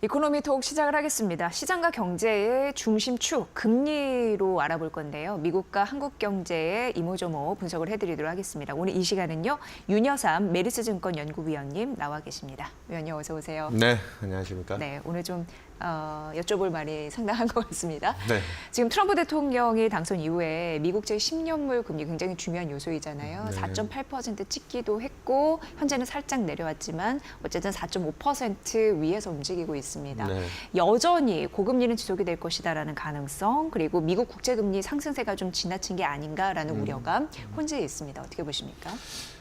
이코노미톡 시작을 하겠습니다. 시장과 경제의 중심축, 금리로 알아볼 건데요. 미국과 한국 경제의 이모저모 분석을 해드리도록 하겠습니다. 오늘 이 시간은요. 윤여삼 메리츠증권 연구위원님 나와 계십니다. 위원님 어서 오세요. 네, 안녕하십니까. 네, 오늘 좀 여쭤볼 말이 상당한 것 같습니다. 네. 지금 트럼프 대통령이 당선 이후에 미국제 10년물 금리 굉장히 중요한 요소이잖아요. 네. 4.8% 찍기도 했고 현재는 살짝 내려왔지만 어쨌든 4.5% 위에서 움직이고 있습니다. 네. 여전히 고금리는 지속이 될 것이다라는 가능성 그리고 미국 국제금리 상승세가 좀 지나친 게 아닌가라는 우려감 혼재해 있습니다. 어떻게 보십니까?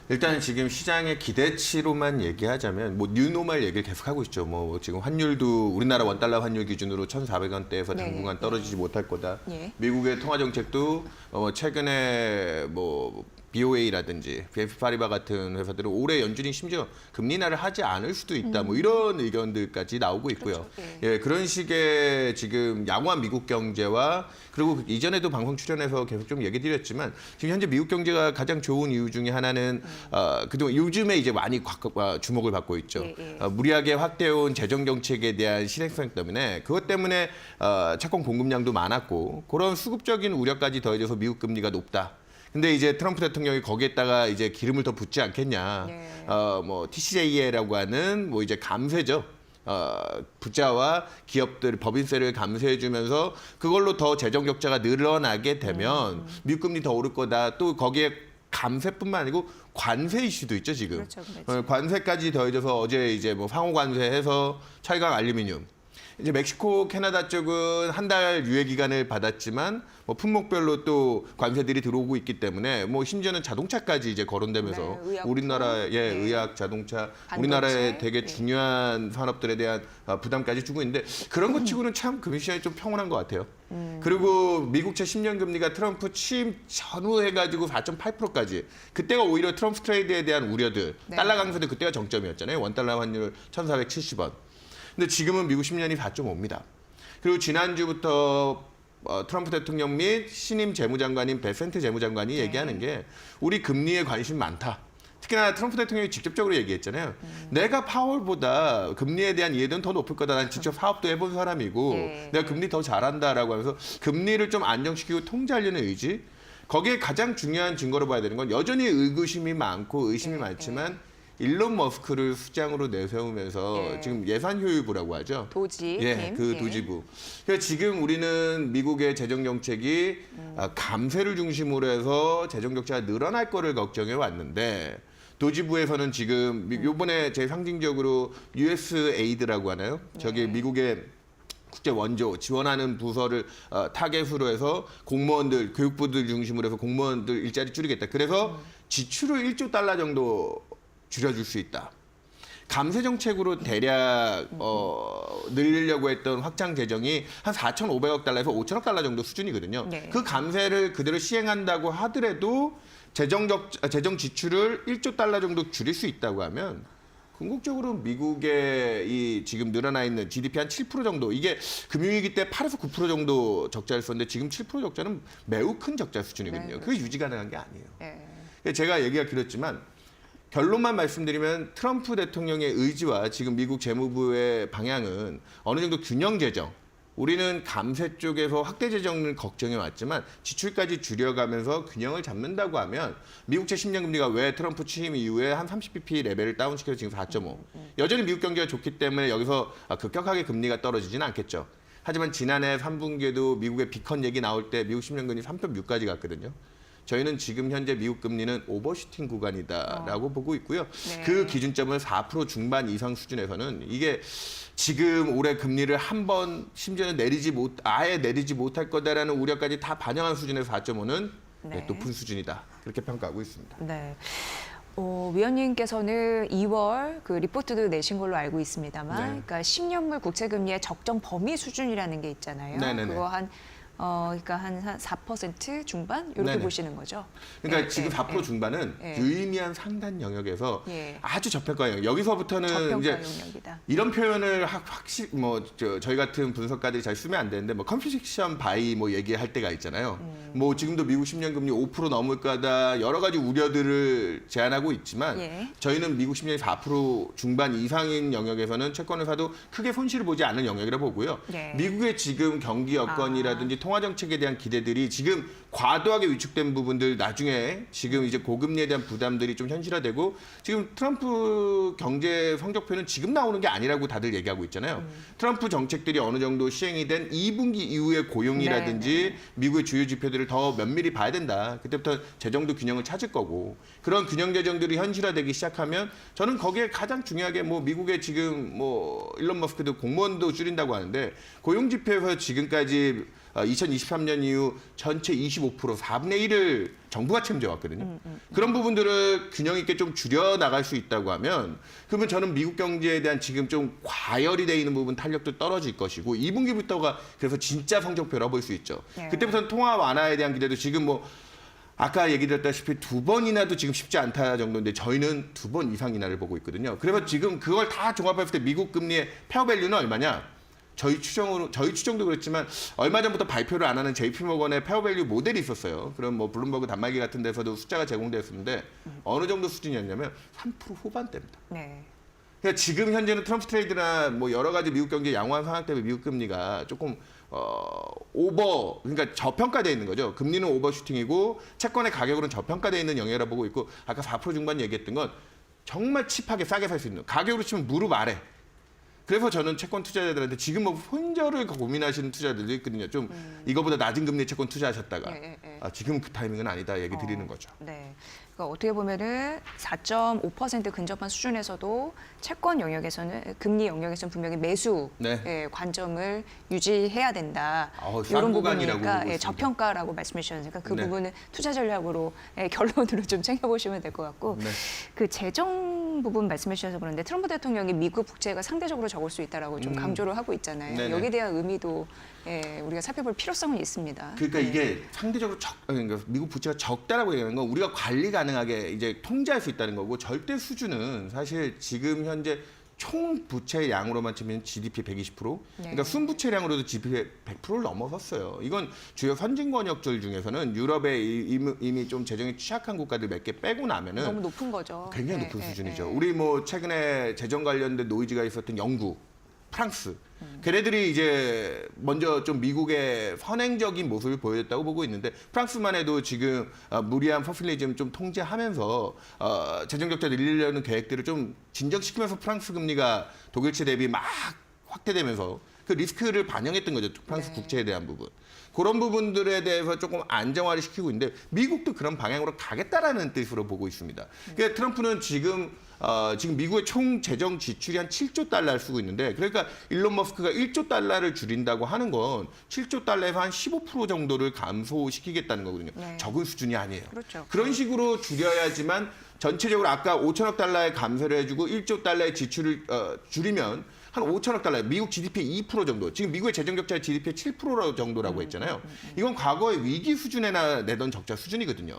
일단 지금 시장의 기대치로만 얘기하자면 뭐 뉴노멀 얘기를 계속하고 있죠. 뭐 지금 환율도 우리나라 원달러 환율 기준으로 1,400원대에서 네. 당분간 떨어지지 못할 거다. 예. 미국의 통화 정책도 최근에 뭐 BOA라든지 BNP 파리바 같은 회사들은 올해 연준이 심지어 금리 인하를 하지 않을 수도 있다. 뭐 이런 의견들까지 나오고 있고요. 그렇죠. 예, 그런 식의 지금 양호한 미국 경제와 그리고 이전에도 방송 출연해서 계속 좀 얘기 드렸지만 지금 현재 미국 경제가 가장 좋은 이유 중에 하나는 그동안 요즘에 이제 많이 주목을 받고 있죠. 예. 무리하게 확대해온 재정 정책에 대한 실행성 때문에 그것 때문에 채권 공급량도 많았고 그런 수급적인 우려까지 더해져서 미국 금리가 높다. 근데 이제 트럼프 대통령이 거기에다가 이제 기름을 더 붓지 않겠냐. 네. 뭐 TCJA라고 하는 뭐 이제 감세죠. 부자와 기업들 법인세를 감세해주면서 그걸로 더 재정 적자가 늘어나게 되면 미국 금리 더 오를 거다. 또 거기에 감세뿐만 아니고 관세 이슈도 있죠 지금. 그렇죠. 관세까지 더해져서 어제 이제 뭐 상호 관세해서 철강, 알루미늄. 이제 멕시코, 캐나다 쪽은 한 달 유예 기간을 받았지만 뭐 품목별로 또 관세들이 들어오고 있기 때문에 뭐 심지어는 자동차까지 이제 거론되면서 네, 의약품, 우리나라의 네. 의학, 자동차, 반도체, 우리나라의 되게 네. 중요한 산업들에 대한 부담까지 주고 있는데 그런 것 치고는 참 금융시장이 좀 평온한 것 같아요. 그리고 미국채 10년 금리가 트럼프 취임 전후 해가지고 4.8%까지 그때가 오히려 트럼프 트레이드에 대한 우려들 네. 달러 강세도 그때가 정점이었잖아요. 원달러 환율 1,470원. 근데 지금은 미국 10년이 4.5입니다. 그리고 지난주부터 트럼프 대통령 및 신임 재무장관인 베센트 재무장관이 얘기하는 게 우리 금리에 관심 많다. 특히나 트럼프 대통령이 직접적으로 얘기했잖아요. 내가 파월보다 금리에 대한 이해도는 더 높을 거다. 난 직접 사업도 해본 사람이고 내가 금리 더 잘한다라고 하면서 금리를 좀 안정시키고 통제하려는 의지. 거기에 가장 중요한 증거로 봐야 되는 건 여전히 의구심이 많고 의심이 많지만 일론 머스크를 수장으로 내세우면서 지금 예산 효율부라고 하죠. 도지. 그 도지부. 그러니까 지금 우리는 미국의 재정 정책이 감세를 중심으로 해서 재정 적자가 늘어날 거를 걱정해 왔는데 도지부에서는 지금 요번에 제일 상징적으로 USAID라고 하나요? 저기 미국의 국제 원조 지원하는 부서를 타겟으로 해서 공무원들 교육부들 중심으로 해서 공무원들 일자리 줄이겠다. 그래서 지출을 1조 달러 정도 줄여줄 수 있다. 감세 정책으로 대략 늘리려고 했던 확장 재정이 한 4,500억 달러에서 5천억 달러 정도 수준이거든요. 네. 그 감세를 그대로 시행한다고 하더라도 재정 지출을 1조 달러 정도 줄일 수 있다고 하면 궁극적으로 미국의 이 지금 늘어나 있는 GDP 한 7% 정도 이게 금융위기 때 8에서 9% 정도 적자였었는데 지금 7% 적자는 매우 큰 적자 수준이거든요. 네, 그게 유지 가능한 게 아니에요. 예. 제가 얘기가 길었지만 결론만 말씀드리면 트럼프 대통령의 의지와 지금 미국 재무부의 방향은 어느 정도 균형 재정. 우리는 감세 쪽에서 확대 재정을 걱정해 왔지만 지출까지 줄여가면서 균형을 잡는다고 하면 미국채 10년 금리가 왜 트럼프 취임 이후에 한 30bp 레벨을 다운시켜서 지금 4.5. 여전히 미국 경기가 좋기 때문에 여기서 급격하게 금리가 떨어지지는 않겠죠. 하지만 지난해 3분기에도 미국의 비컨 얘기 나올 때 미국 10년 금리 3.6까지 갔거든요. 저희는 지금 현재 미국 금리는 오버슈팅 구간이다라고 보고 있고요. 네. 그 기준점을 4% 중반 이상 수준에서는 이게 지금 올해 금리를 한 번 심지어는 아예 내리지 못할 거다라는 우려까지 다 반영한 수준에서 4.5는 높은 수준이다. 그렇게 평가하고 있습니다. 네. 위원님께서는 2월 그 리포트도 내신 걸로 알고 있습니다만, 네. 그러니까 10년물 국채금리의 적정 범위 수준이라는 게 있잖아요. 네네네. 그거 한 그러니까 한 4% 중반 이렇게 네네. 보시는 거죠. 그러니까 예, 지금 예, 4% 예. 중반은 예. 유의미한 상단 영역에서 예. 아주 저평가 영역. 여기서부터는 저평가 이제 용역이다. 이런 표현을 확실히 저희 같은 분석가들이 잘 쓰면 안 되는데 컨피식션 바이 얘기할 때가 있잖아요. 지금도 미국 10년 금리 5% 넘을 거다 여러 가지 우려들을 제안하고 있지만 예. 저희는 미국 10년이 4% 중반 이상인 영역에서는 채권을 사도 크게 손실을 보지 않는 영역이라 보고요. 예. 미국의 지금 경기 여건이라든지 통화 정책에 대한 기대들이 지금 과도하게 위축된 부분들 나중에 지금 이제 고금리에 대한 부담들이 좀 현실화되고 지금 트럼프 경제 성적표는 지금 나오는 게 아니라고 다들 얘기하고 있잖아요. 트럼프 정책들이 어느 정도 시행이 된 2분기 이후의 고용이라든지 미국의 주요 지표들을 더 면밀히 봐야 된다. 그때부터 재정도 균형을 찾을 거고 그런 균형 재정들이 현실화되기 시작하면 저는 거기에 가장 중요하게 미국의 지금 일론 머스크도 공무원도 줄인다고 하는데 고용 지표에서 지금까지 2023년 이후 전체 25% 4분의 1을 정부가 책임져 왔거든요. 그런 부분들을 균형 있게 좀 줄여 나갈 수 있다고 하면 그러면 저는 미국 경제에 대한 지금 좀 과열이 돼 있는 부분 탄력도 떨어질 것이고 2분기부터가 그래서 진짜 성적표라 볼 수 있죠. 네. 그때부터는 통화 완화에 대한 기대도 지금 아까 얘기 드렸다시피 2번이나도 지금 쉽지 않다 정도인데 저희는 2번 이상 인하를 보고 있거든요. 그래서 지금 그걸 다 종합했을 때 미국 금리의 페어밸류는 얼마냐? 저희 추정도 그렇지만 얼마 전부터 발표를 안 하는 JP모건의 페어밸류 모델이 있었어요. 그럼 블룸버그 단말기 같은 데서도 숫자가 제공됐었는데 어느 정도 수준이었냐면 3% 후반대입니다. 네. 그러니까 지금 현재는 트럼프 트레이드나 여러 가지 미국 경제 양호한 상황 때문에 미국 금리가 조금 그러니까 저평가되어 있는 거죠. 금리는 오버슈팅이고 채권의 가격으로는 저평가되어 있는 영역이라 보고 있고 아까 4% 중반 얘기했던 건 정말 칩하게 싸게 살 수 있는 가격으로 치면 무릎 아래. 그래서 저는 채권 투자자들한테 지금 손절을 고민하시는 투자자들도 있거든요. 좀 이거보다 낮은 금리 채권 투자하셨다가 예, 예. 지금 그 타이밍은 아니다 얘기 드리는 거죠. 네. 그러니까 어떻게 보면은 4.5% 근접한 수준에서도 채권 영역에서는 금리 영역에서는 분명히 매수 네. 관점을 유지해야 된다. 싼 이런 구간이라고 부분이니까 보고 있습니다. 저평가라고 말씀해 주셨으니까 그 네. 부분은 투자 전략으로 결론으로 좀 챙겨보시면 될 것 같고 네. 그 재정 부분 말씀해 주셔서 그런데 트럼프 대통령이 미국 국채가 상대적으로 적을 수 있다라고 좀 강조를 하고 있잖아요. 네네. 여기에 대한 의미도 우리가 살펴볼 필요성은 있습니다. 그러니까 이게 상대적으로 그러니까 미국 부채가 적다라고 얘기하는 건 우리가 관리 가능하게 이제 통제할 수 있다는 거고 절대 수준은 사실 지금 현재 총 부채 양으로만 치면 GDP 120%, 그러니까 순부채량으로도 GDP 100%를 넘어섰어요. 이건 주요 선진 권역들 중에서는 유럽에 이미 좀 재정이 취약한 국가들 몇 개 빼고 나면은 너무 높은 거죠. 굉장히 높은 수준이죠. 우리 최근에 재정 관련된 노이즈가 있었던 영국, 프랑스, 걔네들이 이제 먼저 좀 미국의 선행적인 모습을 보였다고 보고 있는데 프랑스만 해도 지금 무리한 퍼퓰리즘 좀 통제하면서 재정 적자 늘리려는 계획들을 좀 진정시키면서 프랑스 금리가 독일채 대비 막 확대되면서 그 리스크를 반영했던 거죠. 프랑스 국채에 대한 부분. 그런 부분들에 대해서 조금 안정화를 시키고 있는데 미국도 그런 방향으로 가겠다라는 뜻으로 보고 있습니다. 그러니까 트럼프는 지금 미국의 총 재정 지출이 한 7조 달러를 쓰고 있는데 그러니까 일론 머스크가 1조 달러를 줄인다고 하는 건 7조 달러에서 한 15% 정도를 감소시키겠다는 거거든요. 네. 적은 수준이 아니에요. 그렇죠. 그런 식으로 줄여야지만 전체적으로 아까 5천억 달러의 감세를 해주고 1조 달러의 지출을 줄이면 한 5천억 달러, 미국 GDP의 2% 정도. 지금 미국의 재정 적자의 GDP의 7% 정도라고 했잖아요. 이건 과거의 위기 수준에나 내던 적자 수준이거든요.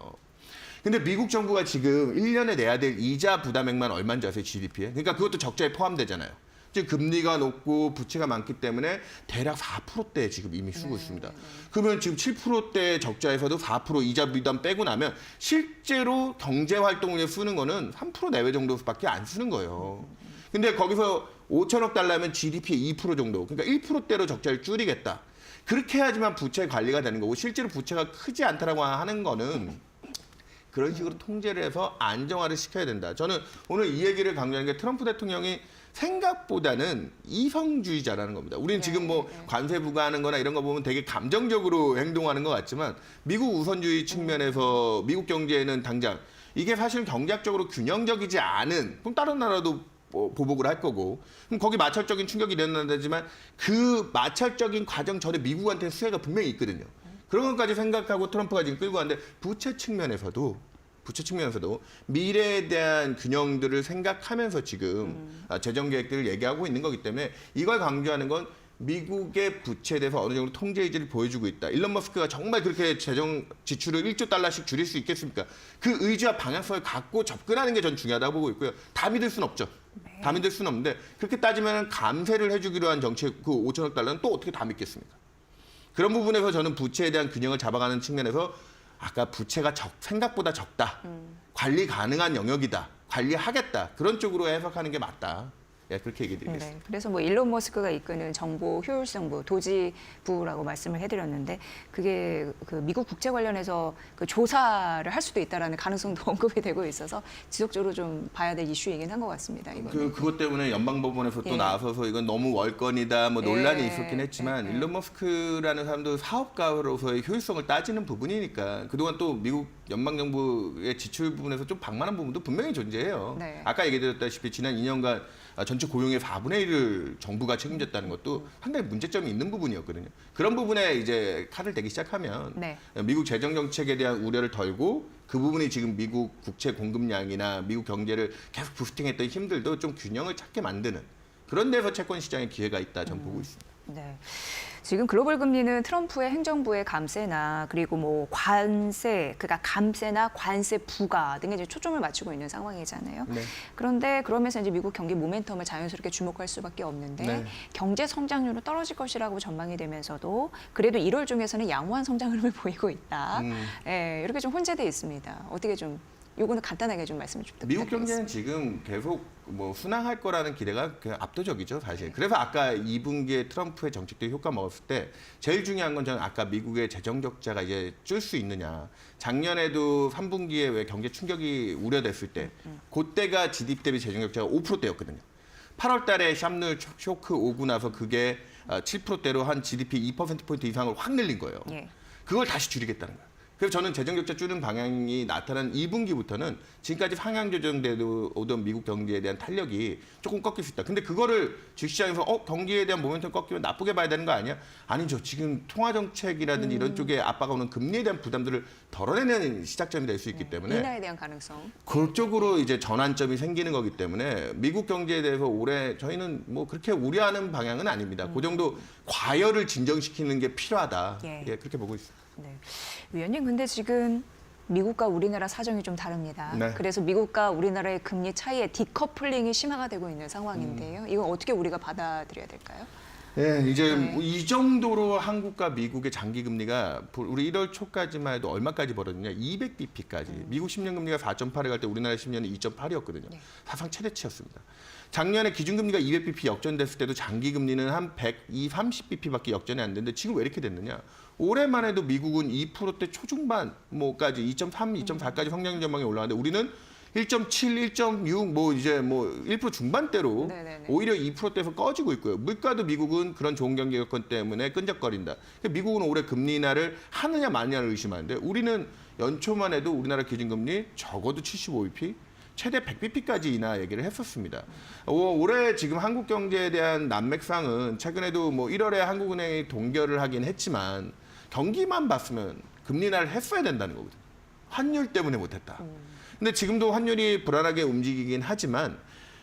근데 미국 정부가 지금 1년에 내야 될 이자 부담액만 얼마인지 아세요, GDP에? 그러니까 그것도 적자에 포함되잖아요. 지금 금리가 높고 부채가 많기 때문에 대략 4%대 지금 이미 쓰고 있습니다. 그러면 지금 7%대 적자에서도 4% 이자 부담 빼고 나면 실제로 경제 활동을 위해 쓰는 거는 3% 내외 정도밖에 안 쓰는 거예요. 근데 거기서 5천억 달러면 GDP의 2% 정도, 그러니까 1%대로 적자를 줄이겠다. 그렇게 해야지만 부채 관리가 되는 거고 실제로 부채가 크지 않다라고 하는 거는 그런 식으로 통제를 해서 안정화를 시켜야 된다. 저는 오늘 이 얘기를 강조하는 게 트럼프 대통령이 생각보다는 이성주의자라는 겁니다. 우리는 지금 관세 부과하는 거나 이런 거 보면 되게 감정적으로 행동하는 것 같지만 미국 우선주의 측면에서 미국 경제에는 당장 이게 사실 경제학적으로 균형적이지 않은 그럼 다른 나라도 보복을 할 거고 그럼 거기 마찰적인 충격이 일어난다지만 그 마찰적인 과정 전에 미국한테 수혜가 분명히 있거든요. 그런 것까지 생각하고 트럼프가 지금 끌고 왔는데 부채 측면에서도 미래에 대한 균형들을 생각하면서 지금 재정 계획들을 얘기하고 있는 거기 때문에 이걸 강조하는 건 미국의 부채에 대해서 어느 정도 통제 의지를 보여주고 있다. 일론 머스크가 정말 그렇게 재정 지출을 1조 달러씩 줄일 수 있겠습니까? 그 의지와 방향성을 갖고 접근하는 게 전 중요하다고 보고 있고요. 다 믿을 수는 없죠. 다 믿을 수는 없는데 그렇게 따지면 감세를 해주기로 한 정책 그 5천억 달러는 또 어떻게 다 믿겠습니까? 그런 부분에서 저는 부채에 대한 균형을 잡아가는 측면에서 아까 부채가 생각보다 적다. 관리 가능한 영역이다. 관리하겠다. 그런 쪽으로 해석하는 게 맞다. 예, 그렇게 얘기 드리겠습니다. 네, 그래서 뭐 일론 머스크가 이끄는 정보 효율성부, 도지부라고 말씀을 해드렸는데 그게 그 미국 국채 관련해서 그 조사를 할 수도 있다라는 가능성도 언급이 되고 있어서 지속적으로 좀 봐야 될 이슈이긴 한 것 같습니다. 이거는. 그것 때문에 연방법원에서 또 예. 나서서 이건 너무 월권이다 뭐 논란이 예. 있었긴 했지만 예. 일론 머스크라는 사람도 사업가로서의 효율성을 따지는 부분이니까 그동안 또 미국 연방정부의 지출 부분에서 좀 방만한 부분도 분명히 존재해요. 네. 아까 얘기드렸다시피 지난 2년간 전체 고용의 4분의 1을 정부가 책임졌다는 것도 상당히 문제점이 있는 부분이었거든요. 그런 부분에 이제 칼을 대기 시작하면 네. 미국 재정 정책에 대한 우려를 덜고 그 부분이 지금 미국 국채 공급량이나 미국 경제를 계속 부스팅했던 힘들도 좀 균형을 찾게 만드는 그런 데서 채권 시장의 기회가 있다 전 보고 있습니다. 네. 지금 글로벌 금리는 트럼프의 행정부의 감세나 그리고 뭐 관세, 그러니까 감세나 관세 부과 등에 이제 초점을 맞추고 있는 상황이잖아요. 네. 그런데 그러면서 이제 미국 경기 모멘텀을 자연스럽게 주목할 수밖에 없는데 네. 경제 성장률은 떨어질 것이라고 전망이 되면서도 그래도 1월 중에서는 양호한 성장 흐름을 보이고 있다. 예, 이렇게 좀 혼재돼 있습니다. 어떻게 좀 요거는 간단하게 좀 말씀을 좀 미국 부탁드리겠습니다. 경제는 지금 계속 뭐 순항할 거라는 기대가 그냥 압도적이죠, 사실. 그래서 아까 2분기에 트럼프의 정책들이 효과 먹었을 때 제일 중요한 건 저는 아까 미국의 재정 적자가 이제 줄 수 있느냐. 작년에도 3분기에 왜 경제 충격이 우려됐을 때 그때가 GDP 대비 재정 적자가 5%대였거든요. 8월 달에 샵룰 쇼크 오고 나서 그게 7%대로 한 GDP 2%포인트 이상을 확 늘린 거예요. 예. 그걸 다시 줄이겠다는 거예요. 그래서 저는 재정 적자 줄이는 방향이 나타난 2분기부터는 지금까지 상향 조정되도 오던 미국 경기에 대한 탄력이 조금 꺾일 수 있다. 근데 그거를 주식시장에서 경기에 대한 모멘텀 꺾이면 나쁘게 봐야 되는 거 아니야? 아니죠. 지금 통화 정책이라든지 이런 쪽에 압박가 오는 금리에 대한 부담들을 덜어내는 시작점이 될 수 있기 때문에 인하에 대한 가능성. 그쪽으로 이제 전환점이 생기는 거기 때문에 미국 경제에 대해서 올해 저희는 뭐 그렇게 우려하는 방향은 아닙니다. 그 정도 과열을 진정시키는 게 필요하다. 예. 예, 그렇게 보고 있습니다. 네. 위원님, 근데 지금 미국과 우리나라 사정이 좀 다릅니다. 네. 그래서 미국과 우리나라의 금리 차이에 디커플링이 심화가 되고 있는 상황인데요. 이건 어떻게 우리가 받아들여야 될까요? 예, 이제 네. 이 정도로 한국과 미국의 장기 금리가 우리 1월 초까지만 해도 얼마까지 벌어졌냐? 200bp까지. 미국 10년 금리가 4.8에 갈 때 우리나라 10년은 2.8이었거든요. 네. 사상 최대치였습니다. 작년에 기준금리가 200bp 역전됐을 때도 장기 금리는 한 130bp밖에 역전이 안 됐는데 지금 왜 이렇게 됐느냐? 올해만 해도 미국은 2%대 초중반 뭐까지 2.3, 2.4까지 성장 전망이 올라왔는데 우리는 1.7, 1.6, 뭐 이제 뭐 1% 중반대로 네네네. 오히려 2%대에서 꺼지고 있고요. 물가도 미국은 그런 좋은 경기 여건 때문에 끈적거린다. 미국은 올해 금리 인하를 하느냐 마느냐를 의심하는데 우리는 연초만 해도 우리나라 기준금리 적어도 75bp, 최대 100bp까지 인하 얘기를 했었습니다. 올해 지금 한국 경제에 대한 난맥상은 최근에도 뭐 1월에 한국은행이 동결을 하긴 했지만 경기만 봤으면 금리 인하를 했어야 된다는 거거든요. 환율 때문에 못했다. 근데 지금도 환율이 불안하게 움직이긴 하지만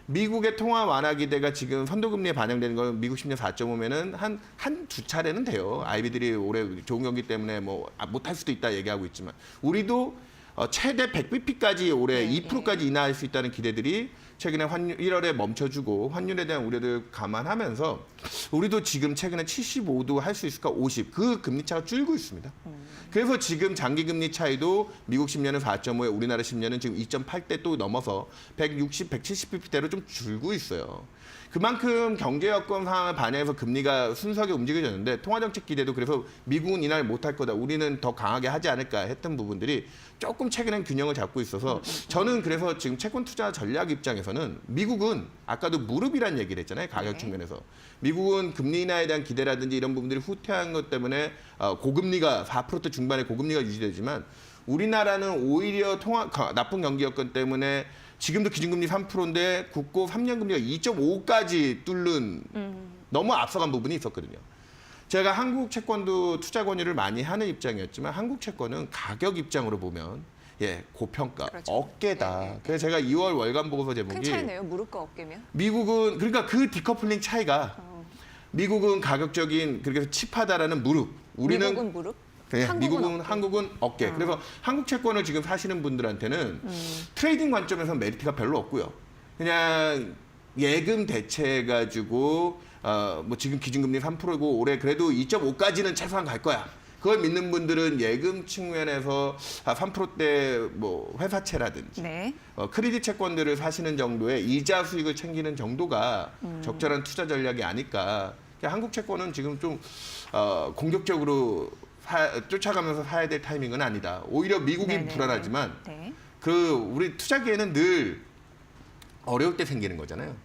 미국의 통화 완화 기대가 지금 선도금리에 반영되는 건 미국 10년 4.5면은 한 두 차례는 돼요. 아이비들이 올해 좋은 경기 때문에 뭐 못할 수도 있다 얘기하고 있지만 우리도 최대 100bp까지 올해 네, 2%까지 인하할 수 있다는 기대들이 최근에 1월에 멈춰주고 환율에 대한 우려를 감안하면서 우리도 지금 최근에 75도 할 수 있을까 50 그 금리 차가 줄고 있습니다. 그래서 지금 장기 금리 차이도 미국 10년은 4.5에 우리나라 10년은 지금 2.8대 또 넘어서 160, 170bp대로 좀 줄고 있어요. 그만큼 경제 여건 상황을 반영해서 금리가 순수하게 움직여졌는데 통화정책 기대도 그래서 미국은 인하를 못할 거다. 우리는 더 강하게 하지 않을까 했던 부분들이 조금 최근엔 균형을 잡고 있어서 저는 그래서 지금 채권 투자 전략 입장에서는 미국은 아까도 무릎이란 얘기를 했잖아요. 가격 측면에서. 미국은 금리 인하에 대한 기대라든지 이런 부분들이 후퇴한 것 때문에 고금리가 4%대 중반의 고금리가 유지되지만 우리나라는 오히려 나쁜 경기 여건 때문에 지금도 기준금리 3%인데 국고 3년 금리가 2.5까지 뚫는 너무 앞서간 부분이 있었거든요. 제가 한국 채권도 투자 권유를 많이 하는 입장이었지만 한국 채권은 가격 입장으로 보면 고평가, 그렇죠. 어깨다. 네. 그래서 제가 2월 월간 보고서 큰 제목이 차이네요. 무릎과 어깨면. 미국은 그러니까 그 디커플링 차이가 미국은 가격적인 그렇게 칩하다라는 무릎. 우리는 미국은 무릎? 네, 미국은 어깨. 한국은 어깨. 그래서 한국 채권을 지금 사시는 분들한테는 트레이딩 관점에서 메리트가 별로 없고요. 그냥 예금 대체해가지고 뭐 지금 기준금리 3%고 올해 그래도 2.5까지는 최소한 갈 거야. 그걸 믿는 분들은 예금 측면에서 3%대 뭐 회사채라든지 네. 크레딧 채권들을 사시는 정도의 이자 수익을 챙기는 정도가 적절한 투자 전략이 아닐까. 그러니까 한국 채권은 지금 좀 공격적으로 쫓아가면서 사야 될 타이밍은 아니다. 오히려 미국이 네네. 불안하지만 네. 우리 투자 기회는 늘 어려울 때 생기는 거잖아요.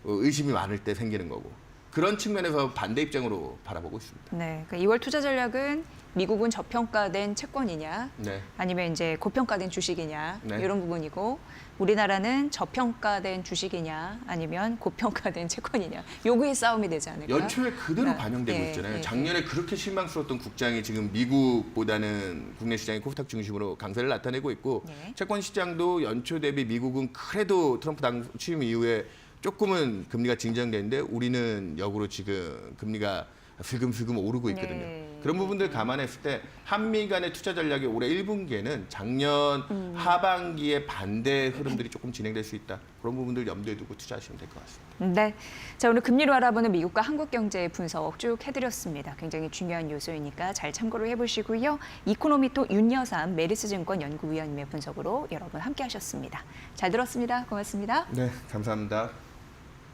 의심이 많을 때 생기는 거고. 그런 측면에서 반대 입장으로 바라보고 있습니다. 네. 그러니까 2월 투자 전략은 미국은 저평가된 채권이냐, 네. 아니면 이제 고평가된 주식이냐 네. 이런 부분이고, 우리나라는 저평가된 주식이냐, 아니면 고평가된 채권이냐, 요구의 싸움이 되지 않을까? 연초에 그대로 네. 반영되고 네. 있잖아요. 네. 작년에 그렇게 실망스러웠던 국장이 지금 미국보다는 국내 시장의 코스닥 중심으로 강세를 나타내고 있고 네. 채권 시장도 연초 대비 미국은 그래도 트럼프 당 취임 이후에 조금은 금리가 진정되는데 우리는 역으로 지금 금리가 슬금슬금 오르고 있거든요. 네. 그런 부분들 감안했을 때 한미 간의 투자 전략이 올해 1분기에는 작년 하반기에 반대 흐름들이 조금 진행될 수 있다. 그런 부분들 염두에 두고 투자하시면 될 것 같습니다. 네. 자, 오늘 금리로 알아보는 미국과 한국 경제의 분석 쭉 해드렸습니다. 굉장히 중요한 요소이니까 잘 참고를 해보시고요. 이코노미토 윤여삼 메리츠증권 연구위원님의 분석으로 여러분 함께 하셨습니다. 잘 들었습니다. 고맙습니다. 네, 감사합니다.